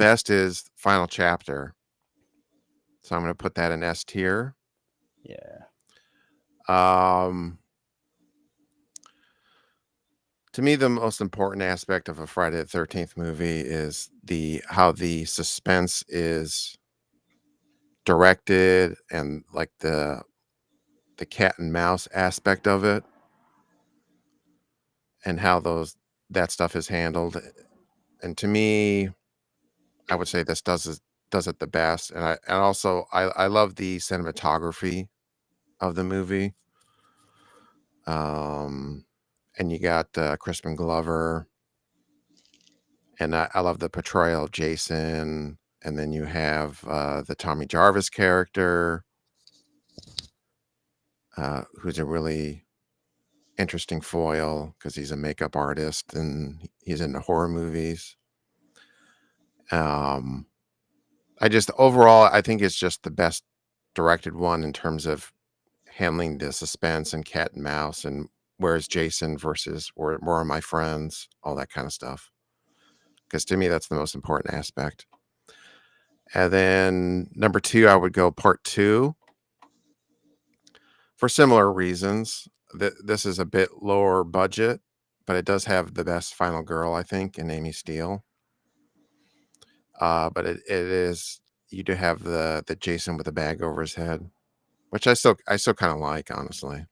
best is Final Chapter. So I'm going to put that in S tier. Yeah. Um, to me, the most important aspect of a Friday the 13th movie is how the suspense is directed and like the cat and mouse aspect of it and how that stuff is handled. And to me, I would say this does it the best. And also I love the cinematography of the movie. Um, and you got Crispin Glover, and I love the portrayal of Jason. And then you have the Tommy Jarvis character, who's a really interesting foil because he's a makeup artist and he's into horror movies. Um, I just overall, I think it's just the best directed one in terms of handling the suspense and cat and mouse and where's Jason versus where are my friends, all that kind of stuff. Because to me, that's the most important aspect. And then number two, I would go part two for similar reasons. This is a bit lower budget, but it does have the best final girl, I think, in Amy Steele. But it is you do have the Jason with the bag over his head, which I still kind of like, honestly.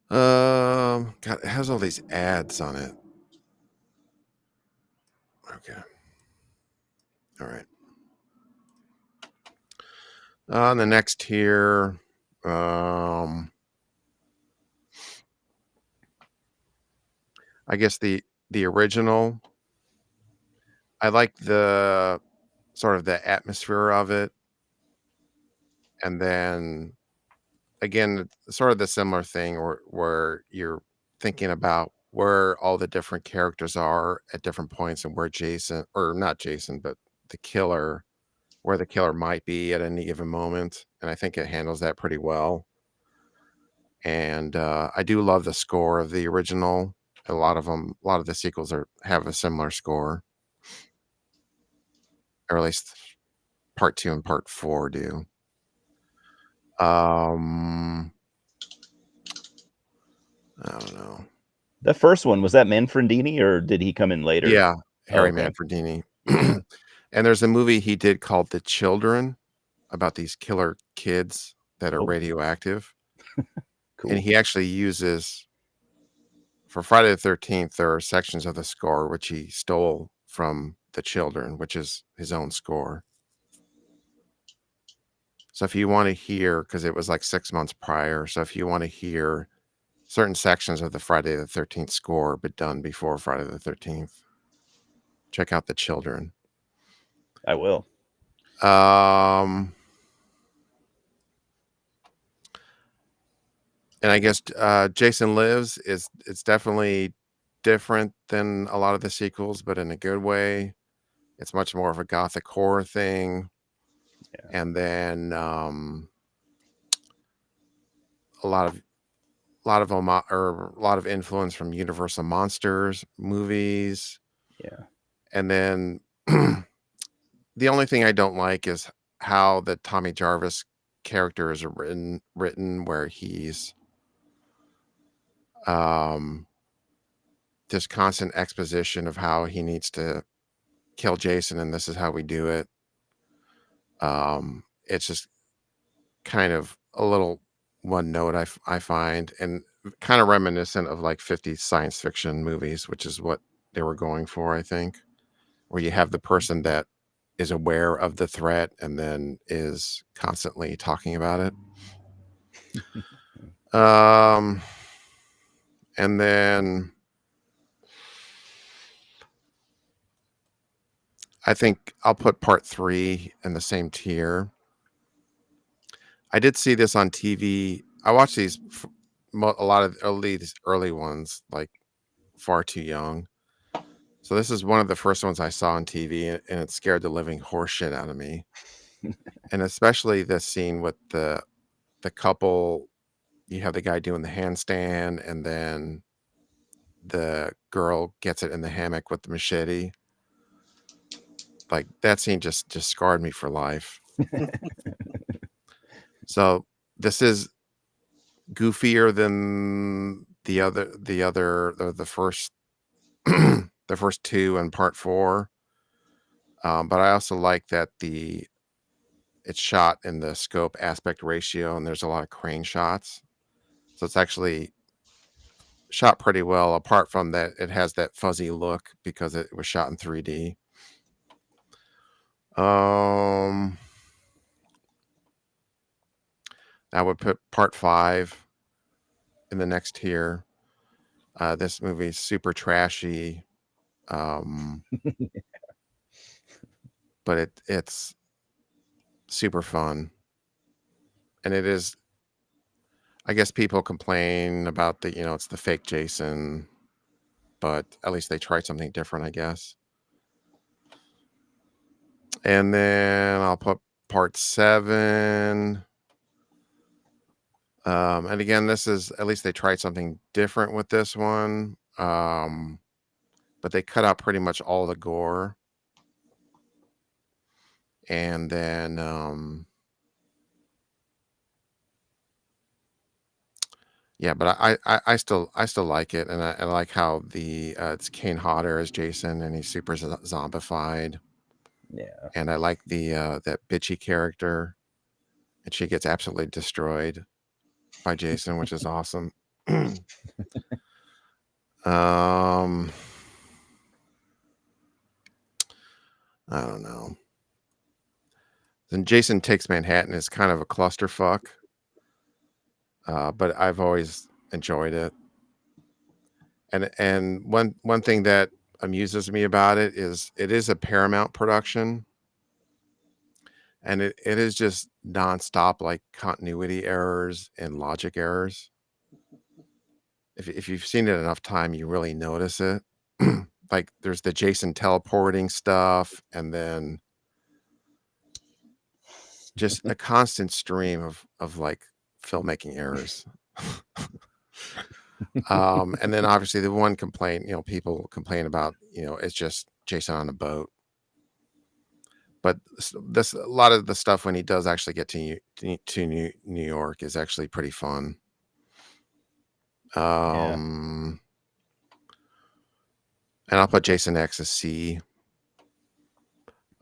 God, it has all these ads on it. Okay, all right. On the next tier, I guess the original. I like the sort of the atmosphere of it, and then again, sort of the similar thing where you're thinking about where all the different characters are at different points and where Jason, or not Jason, but the killer, where the killer might be at any given moment. And I think it handles that pretty well. And I do love the score of the original. A lot of the sequels have a similar score, or at least part two and part four do. Um, I don't know. The first one, was that Manfredini or did he come in later? Yeah, Oh, Harry okay. Manfredini. Yeah. And there's a movie he did called The Children about these killer kids that are Oh, radioactive. And cool. he actually uses for Friday the 13th, there are sections of the score which he stole from The Children, which is his own score. So if you want to hear, because it was like 6 months prior, so if you want to hear certain sections of the Friday the 13th score, but done before Friday the 13th, check out The Children. I will. Um, and I guess Jason Lives is it's definitely different than a lot of the sequels, but in a good way. It's much more of a gothic horror thing, Yeah. and then a lot of a lot of influence from Universal Monsters movies, Yeah. and then the only thing I don't like is how the Tommy Jarvis character is written where he's um this constant exposition of how he needs to kill Jason and this is how we do it. It's just kind of a little one note I find and kind of reminiscent of like 50s science fiction movies, which is what they were going for, I think, where you have the person that is aware of the threat and then is constantly talking about it. Um, and then I think I'll put part three in the same tier. I did see this on TV. I watched a lot of these early ones, like far too young. So this is one of the first ones I saw on TV, and it scared the living horseshit out of me. And especially the scene with the couple. You have the guy doing the handstand, and then the girl gets it in the hammock with the machete. like, that scene just scarred me for life. So, this is goofier than the first the first 2 and part 4, but I also like that the it's shot in the scope aspect ratio, and there's a lot of crane shots, so it's actually shot pretty well, apart from that it has that fuzzy look because it was shot in 3D. Um, I would put part 5 in the next tier. This movie's super trashy, um, but it's super fun, and it is I guess people complain about it's the fake Jason, but at least they tried something different, I guess. And then I'll put part 7. And again, this is at least they tried something different with this one. But they cut out pretty much all the gore. And then yeah, but I still like it, and I like how it's Kane Hodder as Jason, and he's super zombified, Yeah. and I like that bitchy character, and she gets absolutely destroyed by Jason, which is awesome. um, I don't know. Then Jason Takes Manhattan is kind of a clusterfuck, but I've always enjoyed it. And one thing that amuses me about it is a Paramount production, and it is just nonstop like continuity errors and logic errors. If you've seen it enough time, you really notice it. Like there's the Jason teleporting stuff, and then just a constant stream of like filmmaking errors. And then obviously the one complaint, people complain about, it's just Jason on a boat. But this a lot of the stuff when he does actually get to New York is actually pretty fun. Yeah. Um, and I'll put Jason X as C.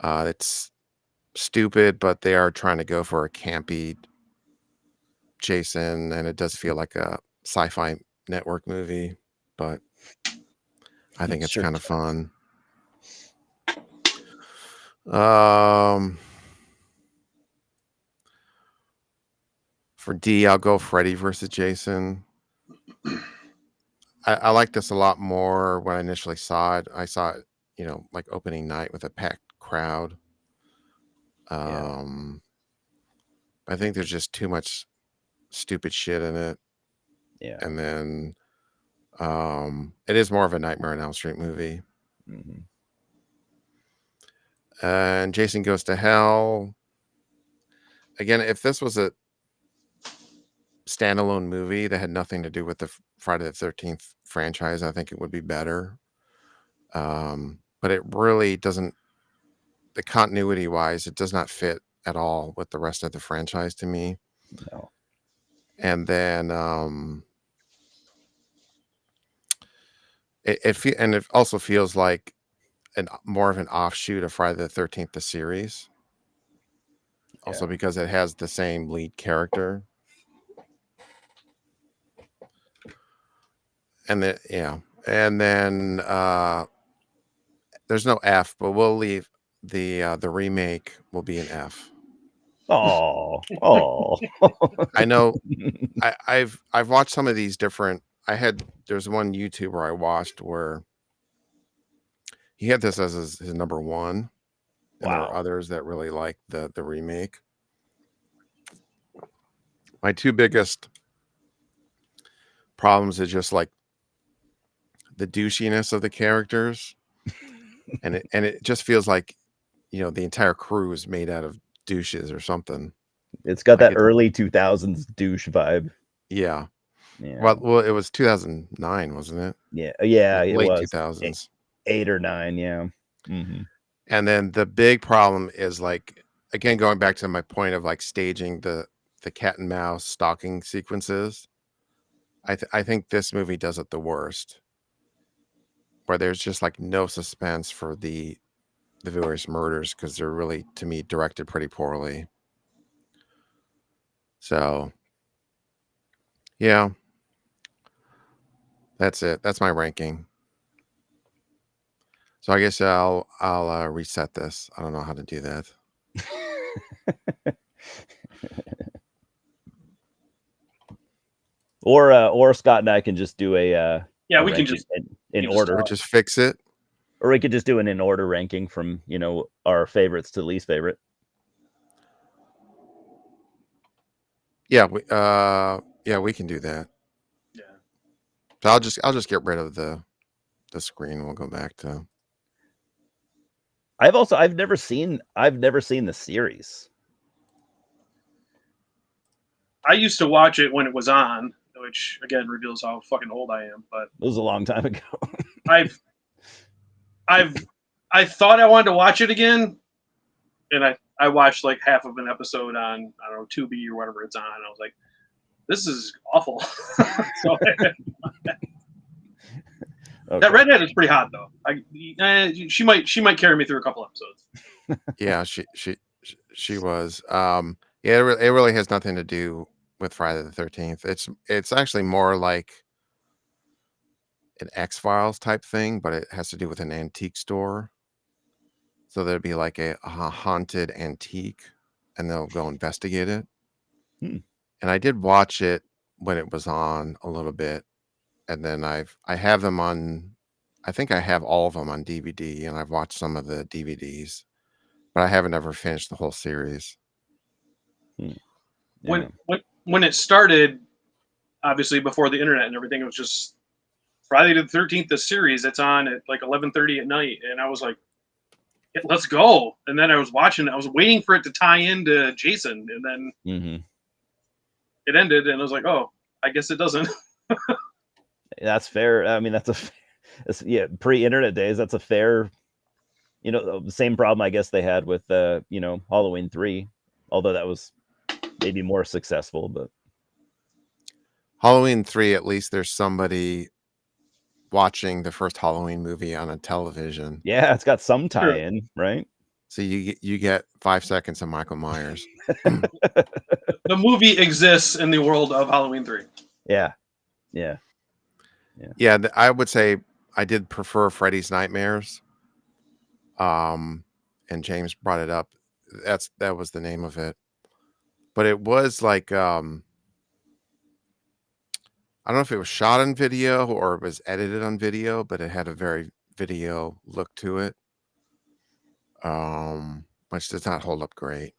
It's stupid, but they are trying to go for a campy Jason, and it does feel like a sci-fi network movie, but I think It it's sure kind of does. fun. Um, for D, I'll go Freddy versus Jason. I like this a lot more when I initially saw it. I saw it, like opening night with a packed crowd. Yeah. Um, I think there's just too much stupid shit in it, Yeah. and then it is more of a Nightmare on Elm Street movie. Mhm. And Jason Goes to Hell. Again, if this was a standalone movie that had nothing to do with the Friday the 13th franchise, I think it would be better. But it really doesn't, the continuity wise, it does not fit at all with the rest of the franchise to me. No. And then and it also feels like an more of an offshoot of Friday the 13th, the series. Also Yeah. because it has the same lead character. And then yeah. And then there's no F, but we'll leave the remake will be an F. Oh. Oh. I know I've watched some of these different there's one YouTuber I watched where he had this as his number one, and there were Wow. others that really liked the remake. My two biggest problems is just like the douchiness of the characters, and it just feels like the entire crew is made out of douches or something. It's got Like that it, early 2000s douche vibe. yeah. Yeah. Well, it was 2009, wasn't it? Yeah. Yeah, it Late was 2000s. 8 or 9, yeah. Mhm. And then the big problem is, like, again, going back to my point of, like, staging the cat and mouse stalking sequences, I think this movie does it the worst, where there's just, like, no suspense for the various murders because 'cause they're really, to me, directed pretty poorly. So, yeah, that's it. That's my ranking. So I guess I'll reset this. I don't know how to do that. Or Scott and I can just do Yeah, a we can ranking just in just order, Or just fix it. or we could just do an in order ranking from our favorites to least favorite. Yeah, we can do that. yeah. So I'll just get rid of the screen. We'll go back to I've never seen the series. I used to watch it when it was on, which again reveals how fucking old I am. But It was a long time ago. I've I've I thought I wanted to watch it again, and I watched like half of an episode on, I don't know, Tubi or whatever it's on. And I was like, this is awful. So that Okay. redhead is pretty hot though. She might carry me through a couple episodes. yeah, she was. Yeah, it really has nothing to do with Friday the 13th. It's actually more like an X-Files type thing, but it has to do with an antique store. So there'd be like a haunted antique, and they'll go investigate it. Hmm. And I did watch it when it was on a little bit, and then I have them on. I think I have all of them on DVD, and I've watched some of the DVDs, but I haven't ever finished the whole series. Hmm. Yeah. When it started, obviously before the internet and everything, it was just Friday the 13th, the series. It's on at like 11:30 at night, and I was like, yeah, let's go. And then I was watching. I was waiting for it to tie into Jason, and then Hmm. it ended, and I was like, oh, I guess it doesn't. That's fair. I mean, yeah, pre-internet days. That's a fair. The same problem I guess they had with Halloween 3, although that was maybe more successful. But Halloween 3, at least there's somebody watching the first Halloween movie on a television. yeah, it's got some True. tie-in, right? So you get 5 seconds of Michael Myers. The movie exists in the world of Halloween 3. Yeah, yeah. Yeah, I would say I did prefer Freddy's Nightmares. And James brought it up. That was the name of it. But it was like, I don't know if it was shot on video or it was edited on video, but it had a very video look to it. Which does not hold up great.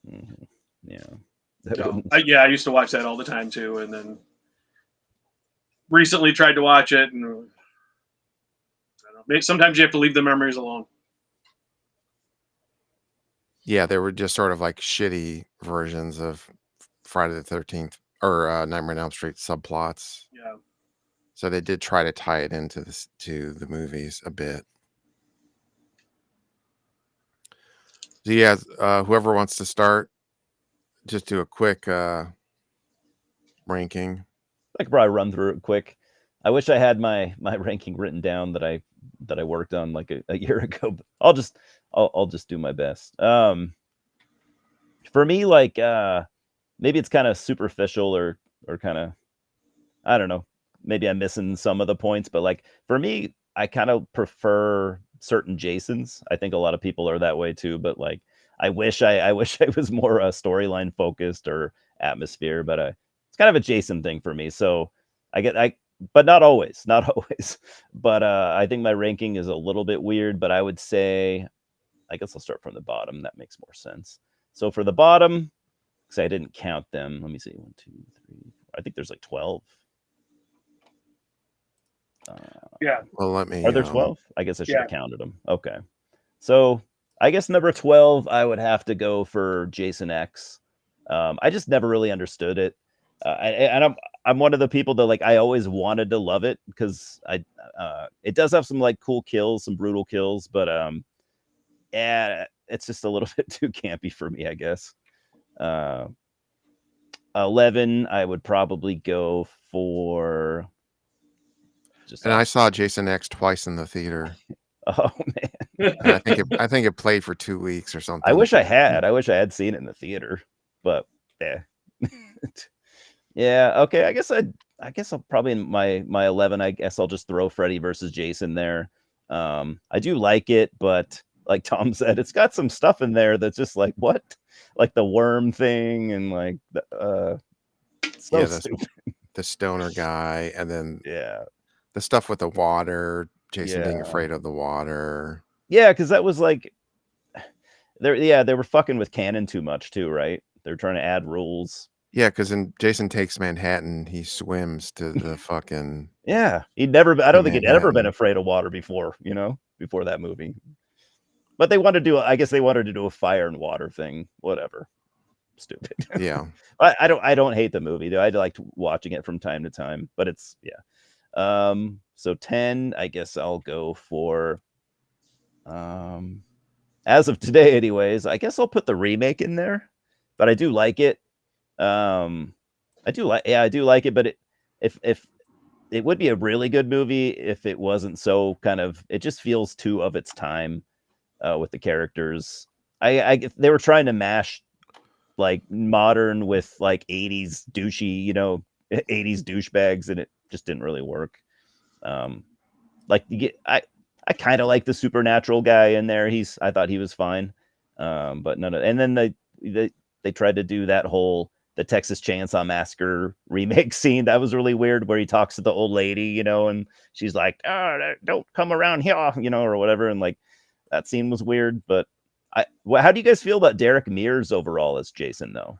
Mhm. Yeah. No. I used to watch that all the time too, and then recently tried to watch it, and I don't know, sometimes you have to leave the memories alone. Yeah, they were just sort of like shitty versions of Friday the 13th or Nightmare on Elm Street subplots. Yeah. So they did try to tie it into to the movies a bit. So yeah, whoever wants to start, just do a quick ranking. I could probably run through it quick. I wish I had my ranking written down that I worked on like a year ago. But I'll just do my best. For me, like maybe it's kind of superficial or kind of, I don't know. Maybe I'm missing some of the points, but like for me, I kind of prefer certain Jasons. I think a lot of people are that way too. But like, I wish I was more storyline focused or atmosphere. But it's kind of a Jason thing for me. So but not always, not always. But I think my ranking is a little bit weird. But I would say, I guess I'll start from the bottom. That makes more sense. So for the bottom, because I didn't count them. Let me see. 1, 2, 3, 4. I think there's like 12. Yeah. Well, let me. Are there 12? I guess I should Yeah. have counted them. Okay. So I guess number 12, I would have to go for Jason X. I just never really understood it. And I'm one of the people that like I always wanted to love it because it does have some like cool kills, some brutal kills, but yeah, it's just a little bit too campy for me, I guess. 11, I would probably go for just And I off. saw Jason X twice in the theater, Oh man, and I think it played for 2 weeks or I something. wish I had. I wish I had seen it in the theater, but yeah, yeah. Okay, I guess I'll probably in my 11. I guess I'll just throw Freddy versus Jason there. I do like it, but like Tom said, it's got some stuff in there that's just like what, like the worm thing and like so Yeah, stupid. the stoner guy, and then Yeah, the stuff with the water, Jason being yeah, afraid of the water. yeah. Because that was like they were fucking with canon too much too, right? They're trying to add rules. Yeah, because in Jason Takes Manhattan, he swims to the fucking Yeah, he'd never. I to don't think he'd ever been Manhattan. afraid of water before. Before that movie. But they wanted to do. I guess they wanted to do a fire and water thing. Whatever. Stupid. Yeah. I don't hate the movie though. I liked watching it from time to time. But it's yeah. So 10. I guess I'll go for. As of today, anyways. I guess I'll put the remake in there. But I do like it. I do like. Yeah, I do like it. But if it would be a really good movie if it wasn't so kind of. It just feels too of its time with the characters. They were trying to mash like modern with like 80s douchey, 80s douchebags, and it just didn't really work. Um, like you get, I kind of like the supernatural guy in there. I thought he was fine, but none of. And then they tried to do that whole the Texas Chainsaw Massacre remake scene. That was really weird, where he talks to the old lady, and she's like, "Oh, don't come around here," or whatever, and like that scene was weird. But how do you guys feel about Derek Mears overall as Jason, though?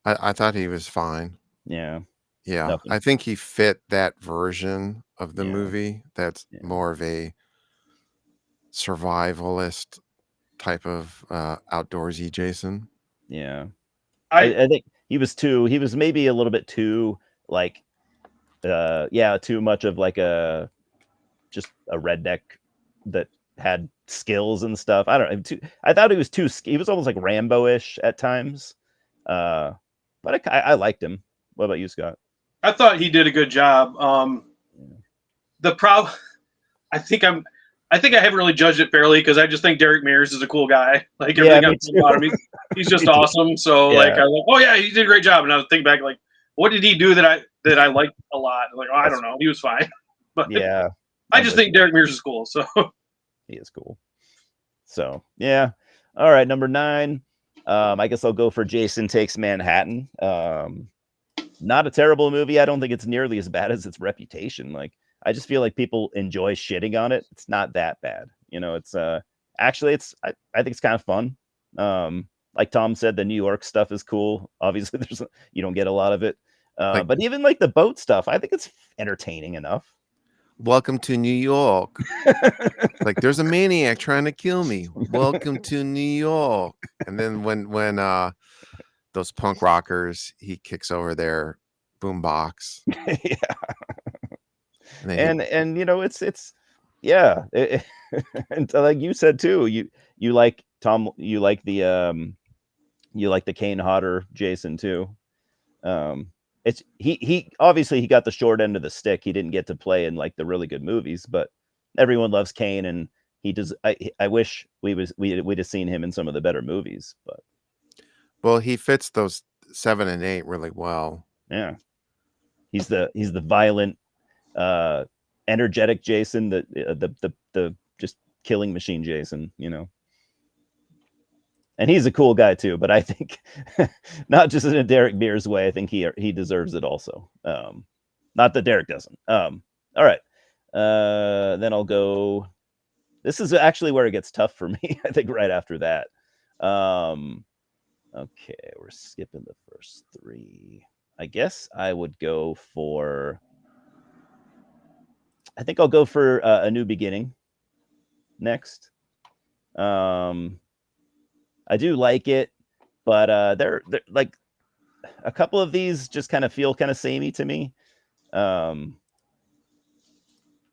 I thought he was fine. Yeah, Yeah, nothing. I think he fit that version of the Yeah, movie that's yeah, more of a survivalist type of, outdoorsy Jason. yeah. I I think he was maybe a little bit too like yeah, too much of like just a redneck that had skills and stuff. I don't know. I thought he was he was almost like Rambo-ish at times. Uh, but I liked him. What about you, Scott? I thought he did a good job. Yeah, The problem, I think I'm, I think I haven't really judged it fairly because I just think Derek Mears is a cool guy. Like yeah, everything me I've heard too. about him, he's just Me too. awesome. So like Yeah, I was like, oh yeah, he did a great job. And I was thinking back like, what did he do that I liked a lot? Like, oh, I don't that's know, he was fine. But yeah. I I'm just with think you. Derek Mears is cool. So He is cool. So yeah. All right, number 9. I guess I'll go for Jason Takes Manhattan. Not a terrible movie. I don't think it's nearly as bad as its reputation. Like I just feel like people enjoy shitting on it. It's not that bad. It's actually I think it's kind of fun. Like Tom said, the New York stuff is cool. Obviously, you don't get a lot of it. Like, But even like the boat stuff, I think it's entertaining enough. "Welcome to New York." Like, "There's a maniac trying to kill me. Welcome to New York." And then when those punk rockers, he kicks over their boombox, Yeah. and then And it's yeah. And like you said too, you like Tom, you like the Kane Hodder Jason too. Um, it's he obviously he got the short end of the stick. He didn't get to play in like the really good movies, but everyone loves Kane, and he does. I wish we'd have seen him in some of the better movies, but well, he fits those 7 and 8 really well. yeah, he's the violent, uh, energetic Jason, the just killing machine Jason, and he's a cool guy too. But I think not just in a Derek Mears way. I think he deserves it also. Not that Derek doesn't. All right. Then I'll go. This is actually where it gets tough for me. I think right after that. Um, okay, we're skipping the first 3. I guess I would go for. I think I'll go for A New Beginning next. Um, I do like it, but they're like a couple of these just kind of feel kind of samey to me. Um,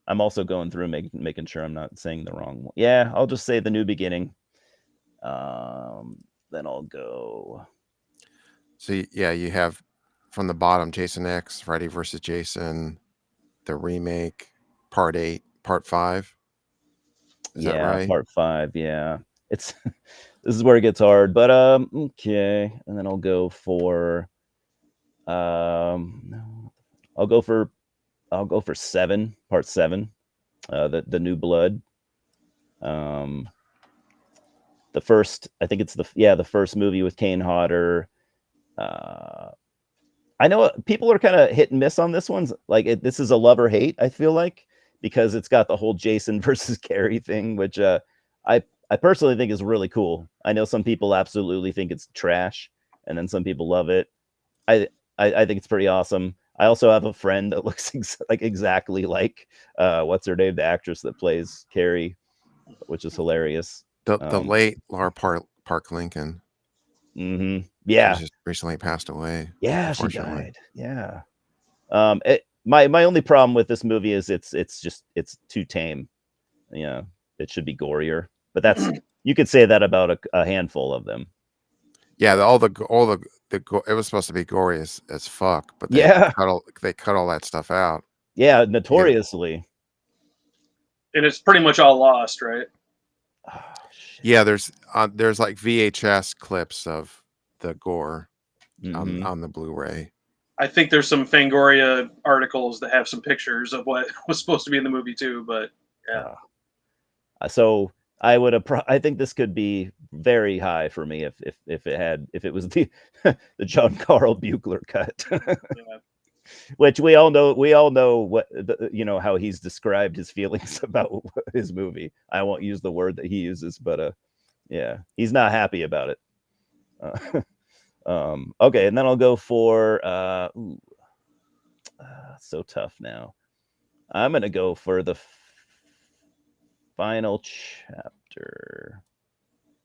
I'm also going through making sure I'm not saying the wrong one. Yeah, I'll just say The New Beginning. Then I'll go. So yeah, you have from the bottom Jason X, Freddy versus Jason, the remake, Part 8, Part 5. Is that Yeah, right? Part 5. Yeah, it's this is where it gets hard. But okay, and then I'll go for no, I'll go for 7, Part 7. The New Blood. Um, the first, I think it's the first movie with Kane Hodder. Uh, I know people are kind of hit and miss on this one. Like this is a love or hate. I feel like because it's got the whole Jason versus Carrie thing, which I I personally think is really cool. I know some people absolutely think it's trash, and then some people love it. I I think it's pretty awesome. I also have a friend that looks like exactly like what's her name, the actress that plays Carrie, which is hilarious. The Um, late Laura Park Lincoln. She's yeah, just recently passed away, yeah, she unfortunately. died. Yeah. My only problem with this movie is it's too tame. Yeah, it should be gorier, but that's you could say that about a handful of them. Yeah, it was supposed to be gory as fuck, but Yeah, they cut all that stuff out yeah, because notoriously. And it's pretty much all lost, right? Oh shit. yeah, there's like VHS clips of the gore Mm-hmm. on the Blu-ray. I think there's some Fangoria articles that have some pictures of what was supposed to be in the movie too, but yeah. So I think this could be very high for me if it was the the John Carl Buechler cut. Yeah. Which we all know what how he's described his feelings about his movie. I won't use the word that he uses, but yeah, he's not happy about it. Uh, okay, and then I'll go for so tough now. I'm gonna go for the final chapter.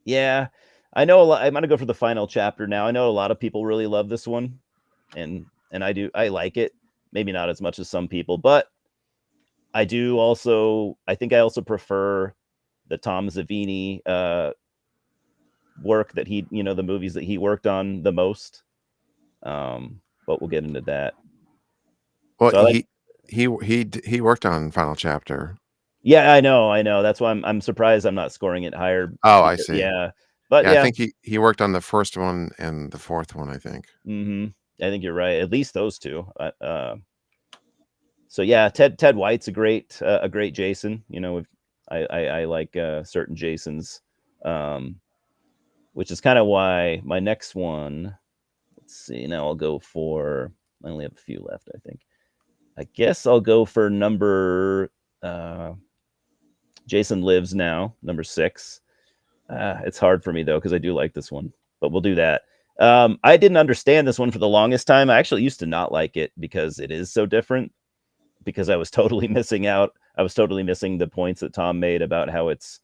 Yeah, I know a lot. I'm gonna go for the final chapter now. I know a lot of people really love this one, and I do. I like it. Maybe not as much as some people, but I do also. I think I also prefer the Tom Savini work that the movies that he worked on the most. But we'll get into that. Well, So I like. he worked on Final Chapter. Yeah, I know. That's why I'm surprised I'm not scoring it higher. Oh, I Because, see. yeah, but Yeah, I yeah, think he worked on the first one and the fourth one, I think. hmm I think you're right. At least those two. So yeah, Ted White's a great Jason. I like certain Jasons, um, which is kind of why my next one. Let's see. Now I'll go for. I only have a few left. I think. I guess I'll go for number. Jason Lives Now, number 6. It's hard for me though because I do like this one, but we'll do that. I didn't understand this one for the longest time. I actually used to not like it because it is so different. Because I was totally missing out. I was totally missing the points that Tom made about how it's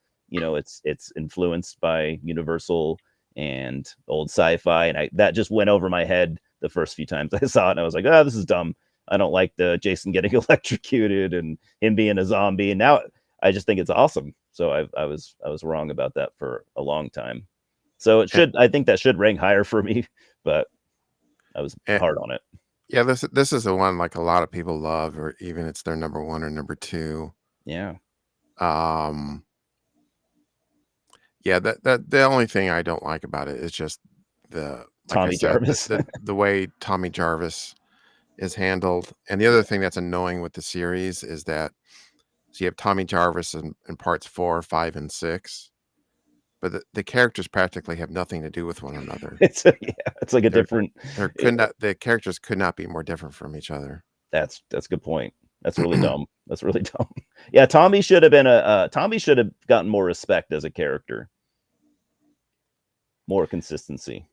influenced by Universal and old sci-fi, and that just went over my head the first few times I saw it, and I was like, oh, this is dumb. I don't like the Jason getting electrocuted and him being a zombie, and now I just think it's awesome. So I was wrong about that for a long time. So And, I think that should rank higher for me, but I was and hard on it. yeah, this is the one like a lot of people love, or even it's their number one or number two. Yeah. Um, yeah, that the only thing I don't like about it is just like I Tommy said, Jarvis. the way Tommy Jarvis is handled. And the other thing that's annoying with the series is that so you have Tommy Jarvis in parts 4, 5, and 6, but the characters practically have nothing to do with one another. Yeah, it's like a They're different. could not the characters could not be more different from each other. That's a good point. That's really dumb. That's really dumb. Yeah, Tommy should have been Tommy should have gotten more respect as a character, more consistency.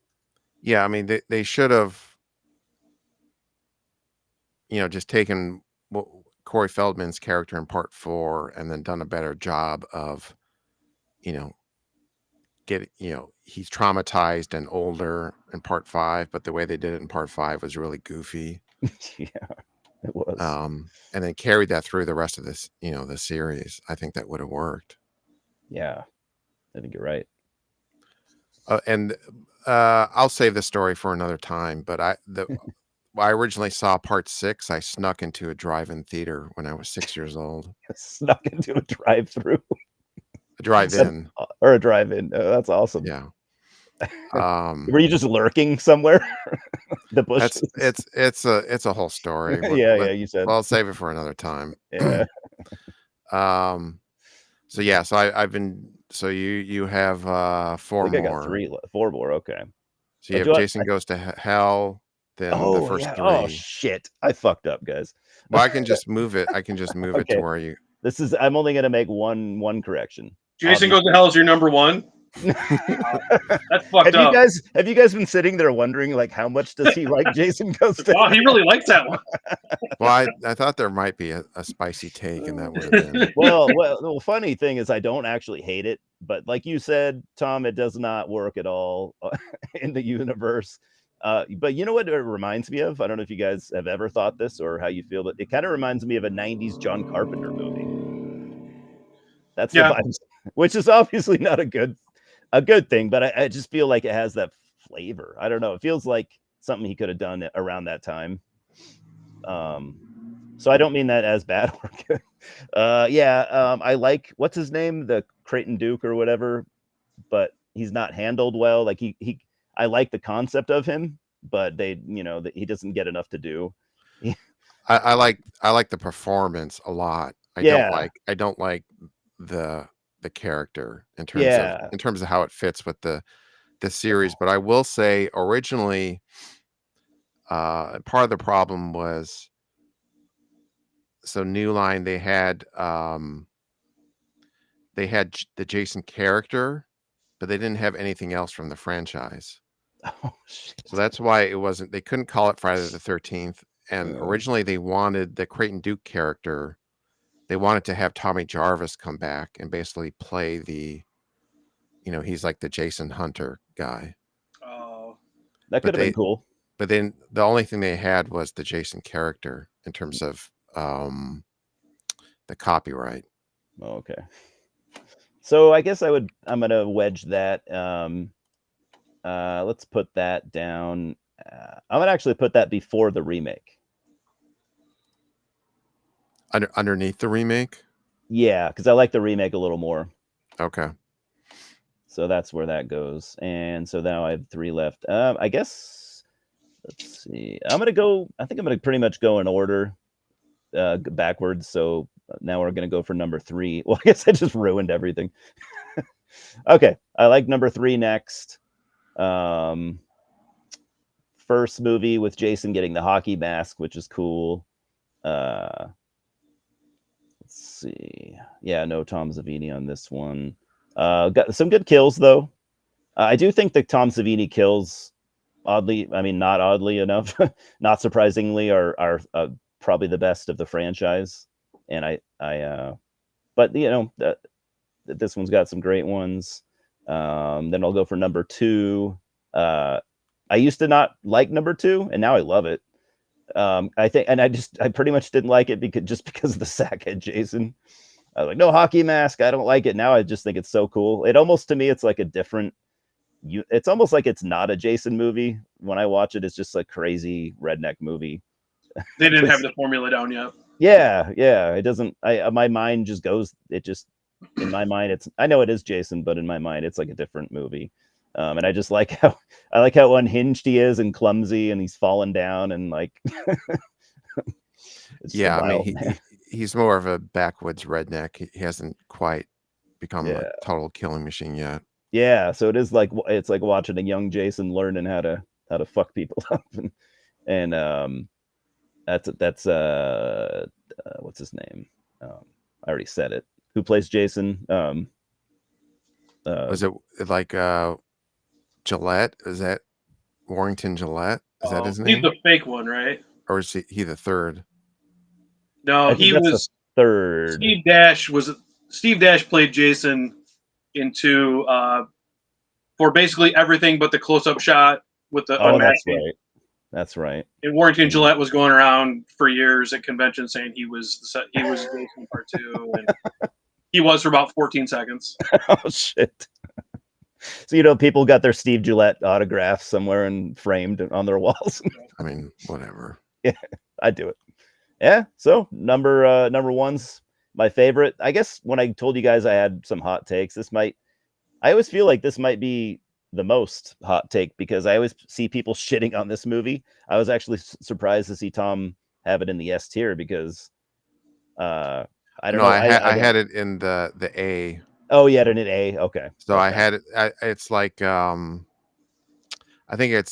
Yeah, I mean they should have, just taken Corey Feldman's character in part 4 and then done a better job of, you know, he's traumatized and older in part 5, but the way they did it in part 5 was really goofy. Yeah, it was. and then carried that through the rest of this, the series, I think that would have worked. Yeah, I think you're right. And I'll save the story for another time. But I originally saw part 6. I snuck into a drive-in theater when I was 6 years old. Snuck into a drive-through. A drive-in, or a drive-in. Oh, that's awesome. yeah. Were you just lurking somewhere? The bushes. It's a whole story. Yeah, you said. Well, I'll save it for another time. Yeah. So yeah, so I've been. So you have I 4 think I got more. 4 more. Okay. So you have Jason Goes to Hell, then the Oh first yeah. Oh 3. shit. I fucked up, guys. Well, I can just move it. I can just move it to Okay. where you. I'm only gonna make one correction. Jason Goes to Hell is your number one. That's fucked up. Have you guys been sitting there wondering like how much does he like Jason Goes to Wow, he really likes that one. Well, I thought there might be a spicy take, and that would have been. Well, the funny thing is I don't actually hate it, but like you said, Tom, it does not work at all in the universe. But you know what it reminds me of? I don't know if you guys have ever thought this or how you feel, but it kind of reminds me of a 90s John Carpenter movie. That's the vibes, which is obviously not a good thing, but I just feel like it has that flavor. I don't know. It feels like something he could have done around that time. So I don't mean that as bad or good. I like, what's his name, the Creighton Duke or whatever, but he's not handled well. Like I like the concept of him, but he doesn't get enough to do. I like the performance a lot. I don't like the character in terms of how it fits with the series. But I will say, originally, part of the problem was, so New Line, they had the Jason character, but they didn't have anything else from the franchise. Oh shit. So that's why they couldn't call it Friday the 13th. And originally they wanted the Creighton Duke character. They wanted to have Tommy Jarvis come back and basically play he's like the Jason Hunter guy. Oh, that could have been cool. But then the only thing they had was the Jason character in terms of the copyright. Oh, okay. So I guess I'm gonna wedge that. Let's put that down. I'm gonna actually put that before the remake. Underneath the remake? Yeah, because I like the remake a little more. Okay. So that's where that goes. And so now I have 3 left. I guess, let's see. I think I'm gonna pretty much go in order, backwards. So now we're gonna go for number 3. Well, I guess I just ruined everything. Okay, I like number 3 next. First movie with Jason getting the hockey mask, which is cool. Let's see. Yeah, no Tom Savini on this one. Got some good kills though. I do think that Tom Savini kills, not oddly enough, not surprisingly, are probably the best of the franchise. And but this one's got some great ones. Then I'll go for number 2. I used to not like number 2, and now I love it. I pretty much didn't like it because of the sackhead Jason. I was like, no hockey mask. I don't like it. Now I just think it's so cool. It almost, to me, it's like a different. It's almost like it's not a Jason movie. When I watch it, it's just a crazy redneck movie. They didn't have the formula down yet. Yeah. It doesn't. My mind just goes. It just, in my mind, I know it is Jason, but in my mind, it's like a different movie. And I just like how unhinged he is and clumsy, and he's falling down and like. Yeah, I mean, he's more of a backwoods redneck. He hasn't quite become a total killing machine yet. Yeah, so it's like watching a young Jason learning how to fuck people up, and that's what's his name? I already said it. Who plays Jason? Was it like Gillette? Is that Warrington Gillette? Is that his name? He's the fake one, right? Or is he the third? No, he was third. Steve Dash played Jason for basically everything but the close-up shot with the unmasking. That's right. That's right. And Warrington Gillette was going around for years at conventions saying he was Jason Part 2, and he was for about 14 seconds. Oh shit. So people got their Steve Gillette autographs somewhere and framed on their walls. I mean, whatever. Yeah, I do it. Yeah. So number one's my favorite. I guess when I told you guys I had some hot takes, I always feel like this might be the most hot take because I always see people shitting on this movie. I was actually surprised to see Tom have it in the S tier because I don't No, know. I had it in the A. Oh, you had it in A. Okay. So okay. I had it. It's like I think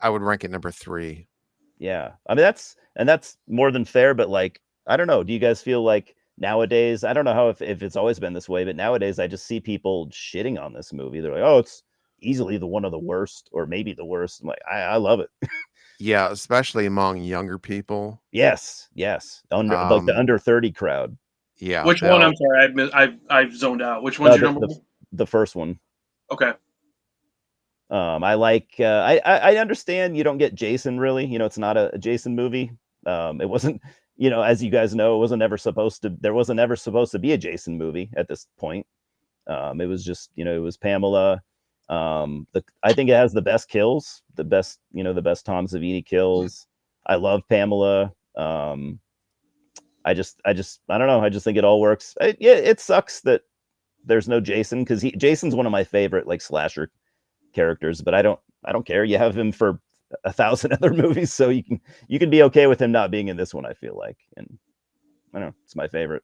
I would rank it number 3. Yeah. I mean that's more than fair, but like I don't know. Do you guys feel like nowadays, I don't know how if it's always been this way, but nowadays I just see people shitting on this movie. They're like, "Oh, it's easily one of the worst or maybe the worst." I'm like, I love it. Yeah, especially among younger people. Yes. Like the under 30 crowd. Yeah, Which one? I'm sorry, I've zoned out. Which one's your number one? The first one. Okay. I like. I understand you don't get Jason really. It's not a Jason movie. It wasn't. As you guys know, it wasn't ever supposed to. There wasn't ever supposed to be a Jason movie at this point. It was just. It was Pamela. I think it has the best kills. The best. The best Tom Savini kills. I love Pamela. I don't know. I just think it all works. It sucks that there's no Jason because Jason's one of my favorite like slasher characters, but I don't care. You have him for 1,000 other movies, so you can be okay with him not being in this one. I feel like, and I don't know, it's my favorite.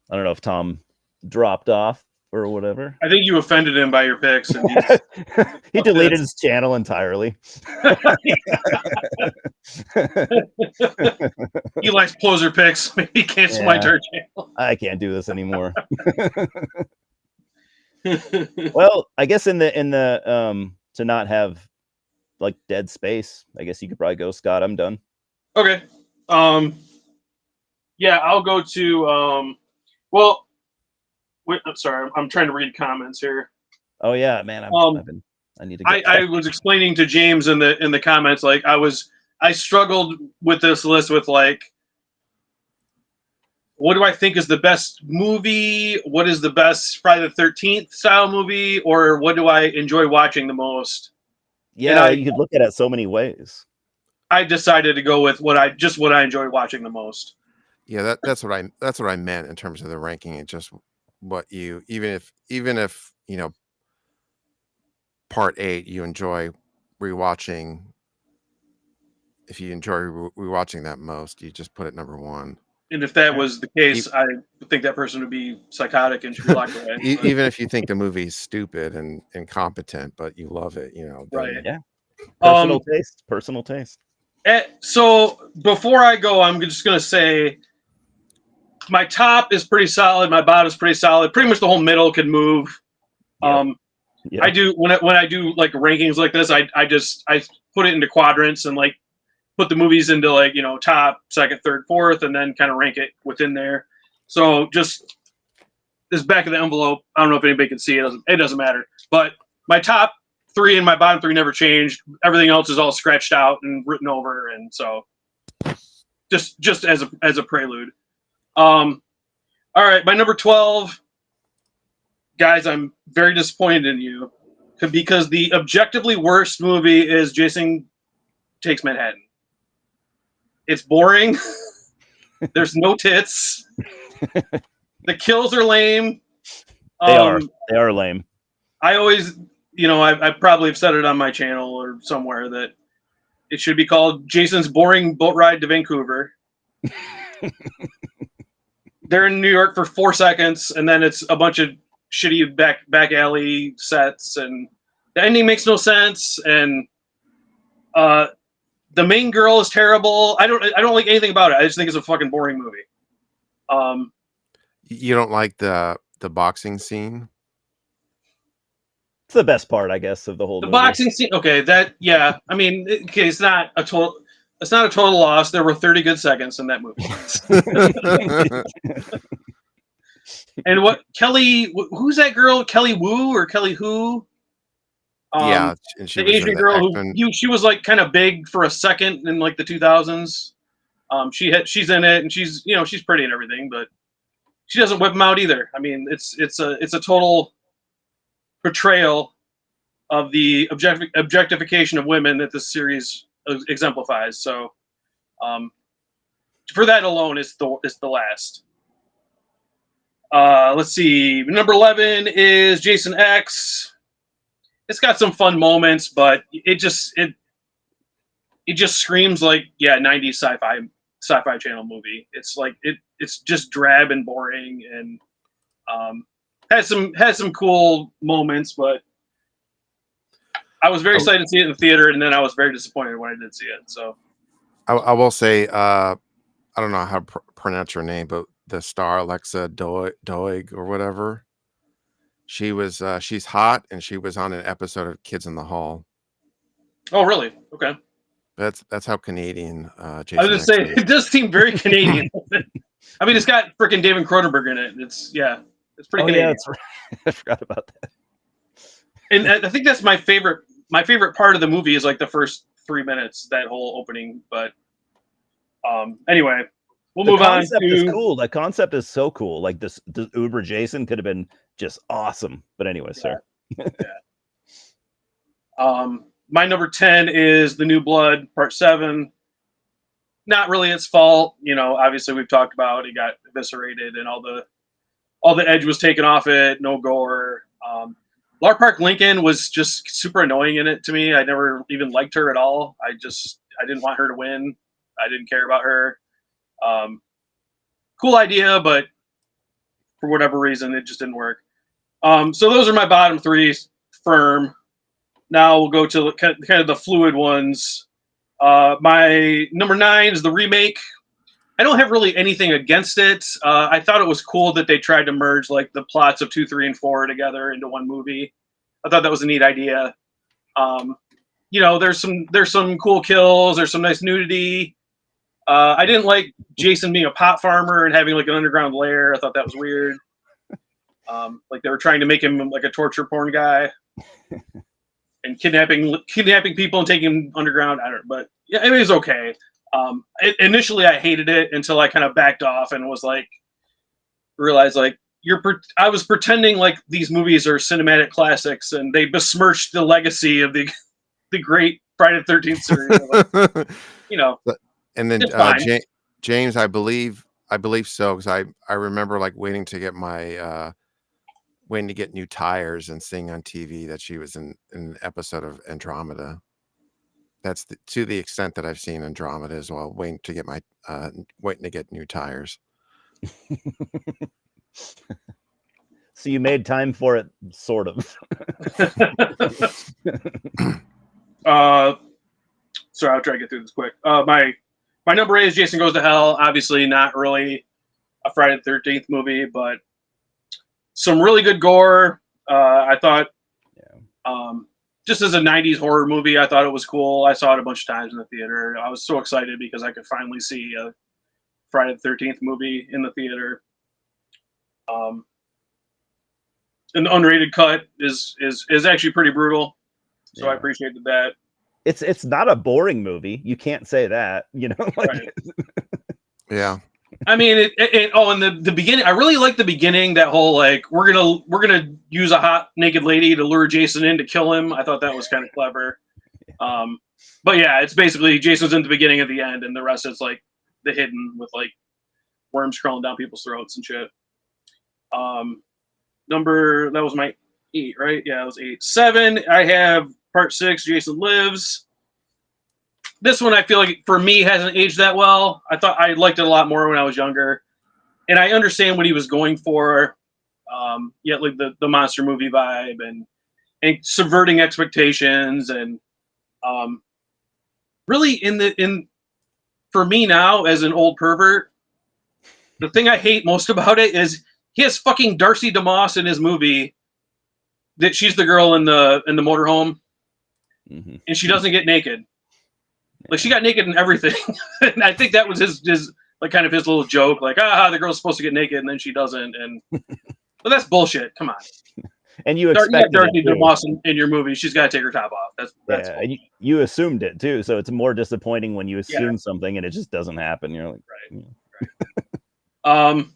I don't know if Tom dropped off or whatever. I think you offended him by your picks, and he deleted his channel entirely. He likes poser picks. Maybe cancel my dirt channel. I can't do this anymore. Well, I guess in the to not have like dead space, I guess you could probably go, Scott. I'm done. Okay. Yeah, I'll go to well, wait, I'm sorry, I'm trying to read comments here. Oh yeah, man. I need to get I was explaining to James in the comments, like I struggled with this list with like, what do I think is the best movie? What is the best Friday the 13th style movie? Or what do I enjoy watching the most? Yeah, you could look at it so many ways. I decided to go with what I enjoy watching the most. Yeah, that's what I meant in terms of the ranking. It just what you even if part 8 you enjoy rewatching. If you enjoy rewatching that most, you just put it number 1. And if that was the case, I would think that person would be psychotic and should be locked away. Even if you think the movie's stupid and incompetent, but you love it, right? Yeah. Personal taste. So before I go, I'm just gonna say my top is pretty solid. My bottom is pretty solid. Pretty much the whole middle can move. Yeah. I do when I do like rankings like this, I put it into quadrants and like put the movies into like top, second, third, fourth, and then kind of rank it within there. So just this back of the envelope. I don't know if anybody can see it. It doesn't matter. But my top 3 and my bottom 3 never changed. Everything else is all scratched out and written over, and so just as a prelude. All right, my number 12, guys. I'm very disappointed in you because the objectively worst movie is Jason Takes Manhattan. It's boring. There's no tits. The kills are lame. They are lame. I always, I probably have said it on my channel or somewhere that it should be called Jason's Boring Boat Ride to Vancouver. They're in New York for 4 seconds, and then it's a bunch of shitty back alley sets, and the ending makes no sense, and the main girl is terrible. I don't like anything about it. I just think it's a fucking boring movie. You don't like the boxing scene? It's the best part, I guess, of the whole The movie. boxing scene. Okay, yeah. I mean, okay, it's not a total loss. There were 30 good seconds in that movie. And what Kelly? Who's that girl? Kelly Wu or Kelly Who? Yeah, and she The was in Asian the girl X-Men. she was like kind of big for a second in like the 2000s. She's in it and she's pretty and everything, but she doesn't whip them out either. I mean, it's a total portrayal of the objectification of women that this series exemplifies. So um, for that alone, it's the last. Let's see. Number 11 is Jason X. It's got some fun moments, but it just screams like 90s sci-fi channel movie. It's like it's just drab and boring and has some cool moments, but I was very I, excited to see it in the theater, and then I was very disappointed when I did see it. So I will say, I don't know how to pronounce her name, but the star Alexa Doig or whatever. She's hot, and she was on an episode of Kids in the Hall. oh really? Okay. That's how Canadian I was Jason just X saying is. it does seem very Canadian. I mean, it's got freaking David Cronenberg in it. It's pretty Oh yeah, Canadian. that's right. I forgot about that. And I think that's my favorite. My favorite part of the movie is like the first 3 minutes, that whole opening. But anyway, we'll The move on concept is to cool. The concept is so cool. Like this Uber Jason could have been just awesome. But anyway, sir. my number 10 is The New Blood Part 7. Not really its fault, obviously we've talked about it got eviscerated and all the edge was taken off it, no gore. Lar Park Lincoln was just super annoying in it to me. I never even liked her at all. I didn't want her to win. I didn't care about her. Cool idea, but for whatever reason it just didn't work. So those are my bottom three firm. Now we'll go to kind of the fluid ones. My number 9 is the remake. I don't have really anything against it. I thought it was cool that they tried to merge like the plots of 2, 3, and 4 together into one movie. I thought that was a neat idea. There's some cool kills. There's some nice nudity. I didn't like Jason being a pot farmer and having like an underground lair. I thought that was weird. Like they were trying to make him like a torture porn guy and kidnapping people and taking them underground. I don't know, but yeah, it was okay. Initially, I hated it until I kind of backed off and was like, realized like I was pretending like these movies are cinematic classics and they besmirched the legacy of the great Friday the 13th series. Like, And then it's fine. James, I believe so, because I remember like waiting to get new tires and seeing on TV that she was in an episode of Andromeda. That's to the extent that I've seen Andromeda as well. Waiting to get new tires. So you made time for it, sort of. Sorry, I'll try to get through this quick. My number 8 is Jason Goes to Hell. Obviously, not really a Friday the 13th movie, but some really good gore. I thought, just as a 90s horror movie, I thought it was cool. I saw it a bunch of times in the theater. I was so excited because I could finally see a Friday the 13th movie in the theater. And the unrated cut is actually pretty brutal, so I appreciated that. It's not a boring movie. You can't say that, like, Right. Yeah. I mean, in the beginning, I really like the beginning. That whole like we're gonna use a hot naked lady to lure Jason in to kill him. I thought that was kind of clever. But yeah, it's basically Jason's in the beginning at the end, and the rest is like the hidden with like worms crawling down people's throats and shit. That was my 8, right? Yeah, it was 8. 7, I have Part 6, Jason Lives. This one I feel like for me hasn't aged that well. I thought I liked it a lot more when I was younger, and I understand what he was going for. Yet like the monster movie vibe and subverting expectations and really for me now as an old pervert, the thing I hate most about it is he has fucking Darcy DeMoss in his movie that she's the girl in the motorhome, and she doesn't get naked. Like she got naked in everything, and I think that was his like kind of his little joke, like the girl's supposed to get naked and then she doesn't, and but that's bullshit. Come on. And you Yeah, expected it Dorothy too. DeMoss in your movie, she's got to take her top off. That's Yeah, cool. and you assumed it too, so it's more disappointing when you Yeah. assume something and it just doesn't happen. You're like, Right.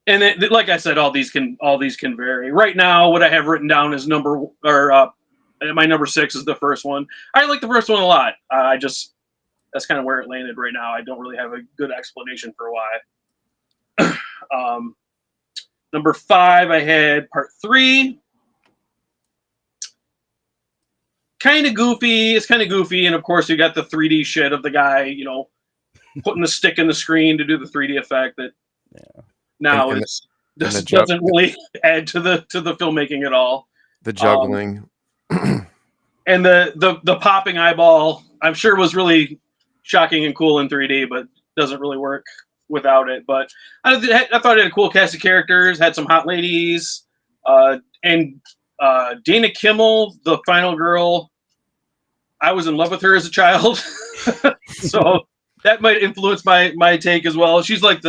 And like I said, all these can vary. Right now, what I have written down is my number 6 is the first one. I like the first one a lot. That's kind of where it landed right now. I don't really have a good explanation for why. Number 5, I had part 3. Kind of goofy. It's kind of goofy, and of course, you got the 3D shit of the guy, putting the stick in the screen to do the 3D effect. That now and it's and doesn't really add to the filmmaking at all. the juggling. And the popping eyeball, I'm sure was really shocking and cool in 3D, but doesn't really work without it. But I thought it had a cool cast of characters, had some hot ladies, and Dana Kimmel, the final girl. I was in love with her as a child, so that might influence my take as well. She's like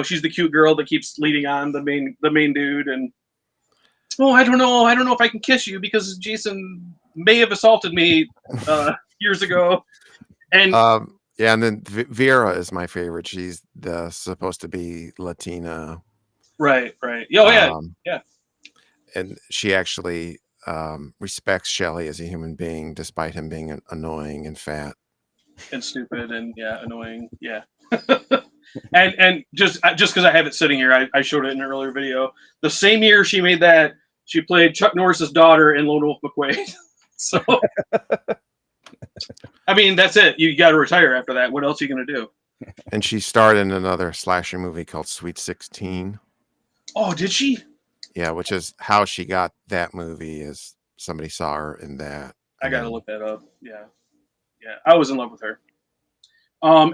she's the cute girl that keeps leading on the main dude, and I don't know if I can kiss you because Jason may have assaulted me years ago. And Yeah, and then Vera is my favorite. She's supposed to be Latina. right. Oh yeah, Um, yeah. and she actually respects Shelley as a human being, despite him being annoying and fat. And stupid and annoying. Yeah. and just because I have it sitting here, I showed it in an earlier video. The same year she made that, she played Chuck Norris's daughter in Lone Wolf McQuade. So, I mean, that's it. You got to retire after that. What else are you going to do? And she starred in another slasher movie called Sweet 16. Oh, did she? Yeah, which is how she got that movie, is somebody saw her in that. I got to look that up. Yeah. I was in love with her.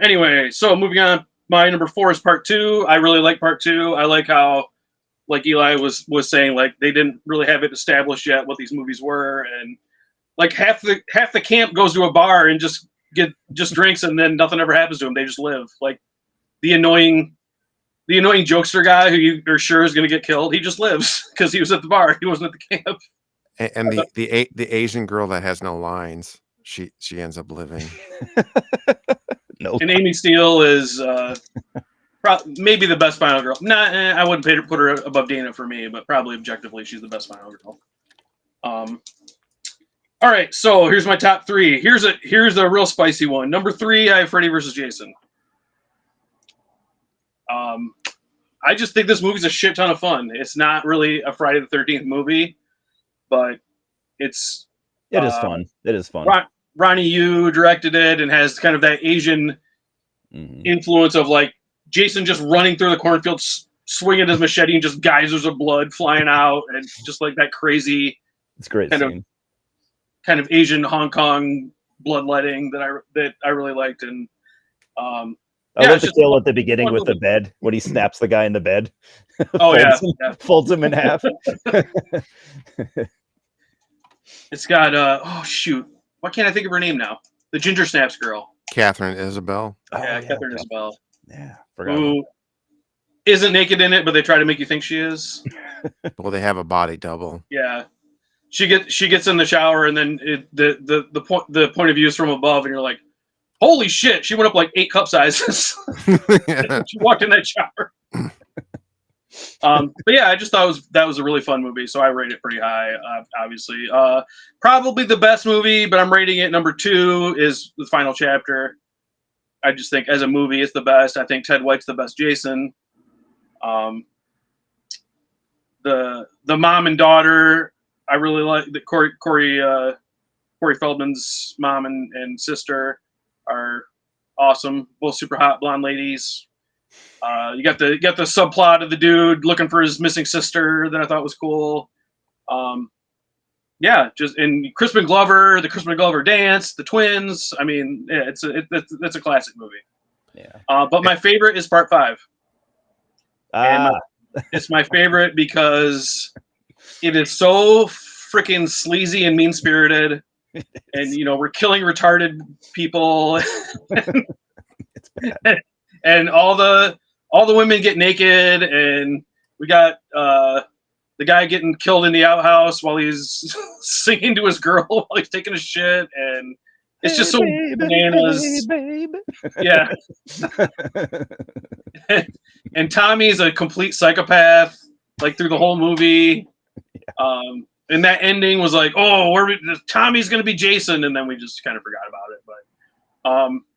Anyway, so moving on. My number 4 is part 2. I really like part 2. I like how, like Eli was saying, like they didn't really have it established yet what these movies were, and like half the camp goes to a bar and just drinks, and then nothing ever happens to them. They just live. Like the annoying jokester guy who you are sure is going to get killed, he just lives because he was at the bar. He wasn't at the camp. And the Asian girl that has no lines, she ends up living. no. And Amy Steele is maybe the best final girl. I wouldn't put her above Dana for me, but probably objectively she's the best final girl. All right, so here's my top 3. Here's a real spicy one. Number 3, I have Freddy vs. Jason. I just think this movie's a shit ton of fun. It's not really a Friday the 13th movie, but it is fun. It is fun. Ronnie Yu directed it and has kind of that Asian influence of like Jason just running through the cornfield, swinging his machete, and just geysers of blood flying out, and just like that crazy. It's great scene. Kind of Asian Hong Kong bloodletting that I really liked, and I love the kill at the beginning with the bed when he snaps the guy in the bed. Oh folds him in half. It's got oh shoot, why can't I think of her name now? The Ginger Snaps girl, Catherine Isabel. Yeah, Catherine Isabel. Yeah, who isn't naked in it, but they try to make you think she is. Well, they have a body double. Yeah, she gets in the shower, and then the point of view is from above, and you're like, holy shit, she went up like 8 cup sizes. She walked in that shower. But yeah, I just thought that was a really fun movie, so I rate it pretty high. Obviously, probably the best movie, but I'm rating it number 2 is the final chapter. I just think as a movie, it's the best. I think Ted White's the best Jason. The mom and daughter, I really like. The Corey Feldman's mom and sister are awesome. Both super hot blonde ladies. You got the subplot of the dude looking for his missing sister that I thought was cool. Yeah, and Crispin Glover, the Crispin Glover dance, the twins. I mean, yeah, it's a classic movie. Yeah. But my favorite is part 5. It's my favorite because it is so freaking sleazy and mean spirited, and we're killing retarded people, and all the women get naked, and we got the the guy getting killed in the outhouse while he's singing to his girl while he's taking a shit, and it's just so bananas. baby. Yeah, and Tommy's a complete psychopath, like through the whole movie. And that ending was like, oh, Tommy's gonna be Jason, and then we just kind of forgot about it. But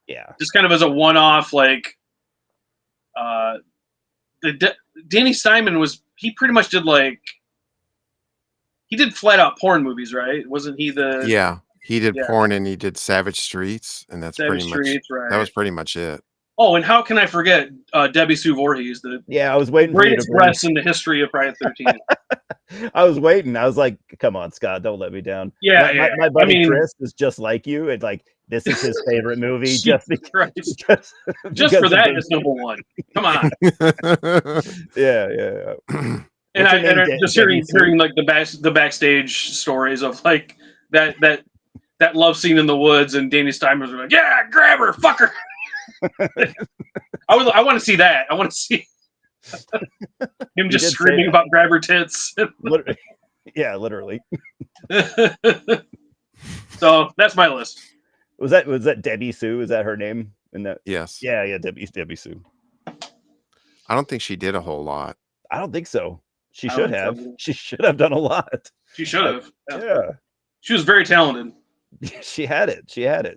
Yeah. just kind of as a one-off, like Danny Steinman he pretty much did he did flat out porn movies, right? Wasn't he the Yeah, he did yeah, porn and he did Savage Streets, and that's Savage pretty much Streets, that right? was pretty much it. Oh, and how can I forget Debbie Sue Voorhees, the Yeah, I was waiting for you to greatest bring. breasts in the history of Friday the 13th. I was waiting. I was like, "Come on, Scott, don't let me down." Yeah, My buddy I mean, Chris is just like you, and like this is his favorite movie just Jesus Christ. because Just for that, it's number one. Come on. Yeah. And What's her name? I just hearing like the backstage stories of like that love scene in the woods, and Danny Steinman's like, yeah, grab her, fuck her. I want to see that. I want to see him just screaming about grab her tits. Yeah, literally. So that's my list. Was that Debbie Sue? Is that her name? In that? Yes. Yeah, Debbie Sue. I don't think she did a whole lot. I don't think so. She I should don't have. think so. She should have done a lot. She should have. Yeah. She was very talented. She had it. The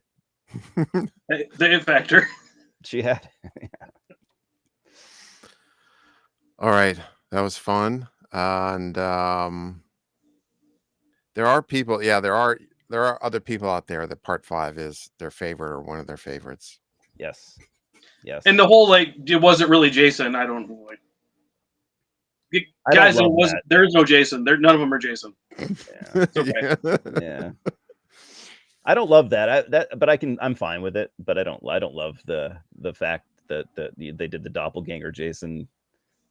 it factor. She had it. All right, that was fun, and there are people. Yeah, there are other people out there that Part 5 is their favorite or one of their favorites. Yes. And the whole like it wasn't really Jason. I don't like. Guys, there is no Jason. None of them are Jason. Yeah. Okay. Yeah. I don't love that. But I'm fine with it. But I don't love the fact that they did the doppelganger Jason,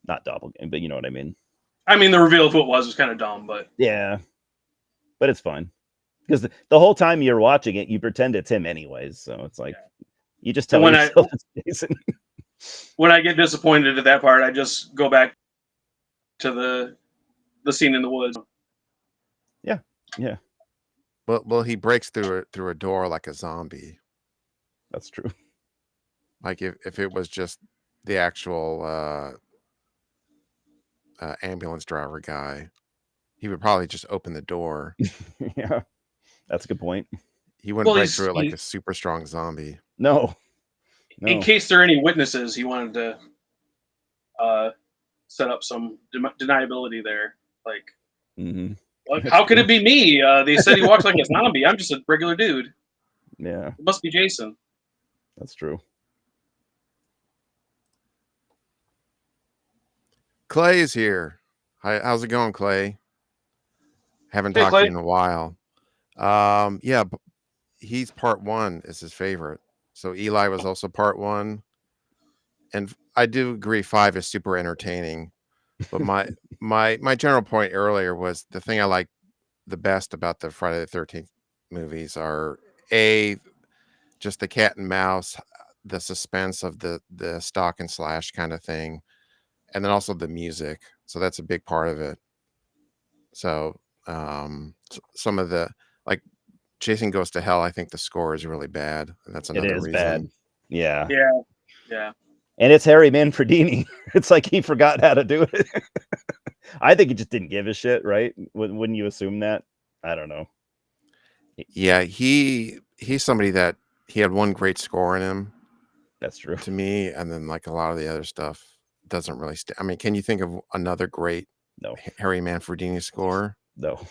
not doppelganger, but you know what I mean. I mean, the reveal of who it was kind of dumb, but yeah, but it's fine because the whole time you're watching it, you pretend it's him anyways. So it's like you just tell yourself it's Jason. When I get disappointed at that part, I just go back to the scene in the woods. Yeah. Well, he breaks through a door like a zombie. That's true. Like if it was just the actual ambulance driver guy, he would probably just open the door. Yeah, that's a good point. He wouldn't break through it like a super strong zombie. No. In case there are any witnesses, he wanted to set up some deniability there. Like, how could it be me? They said he walks like a zombie. I'm just a regular dude. Yeah. It must be Jason. That's true. Clay is here. Hi, how's it going, Clay? Haven't talked to you in a while. Yeah, he's Part 1 is his favorite. So Eli was also Part 1. And I do agree 5 is super entertaining. But my general point earlier was the thing I like the best about the Friday the 13th movies are just the cat and mouse, the suspense of the stalk and slash kind of thing, and then also the music. So that's a big part of it. So some of the like Jason Goes to Hell, I think the score is really bad. And that's another reason. Bad. Yeah. And it's Harry Manfredini. It's like he forgot how to do it. I think he just didn't give a shit, right? Wouldn't you assume that? I don't know. Yeah, he's somebody that he had one great score in him. That's true. To me, and then like a lot of the other stuff doesn't really I mean, can you think of another great Harry Manfredini score? No.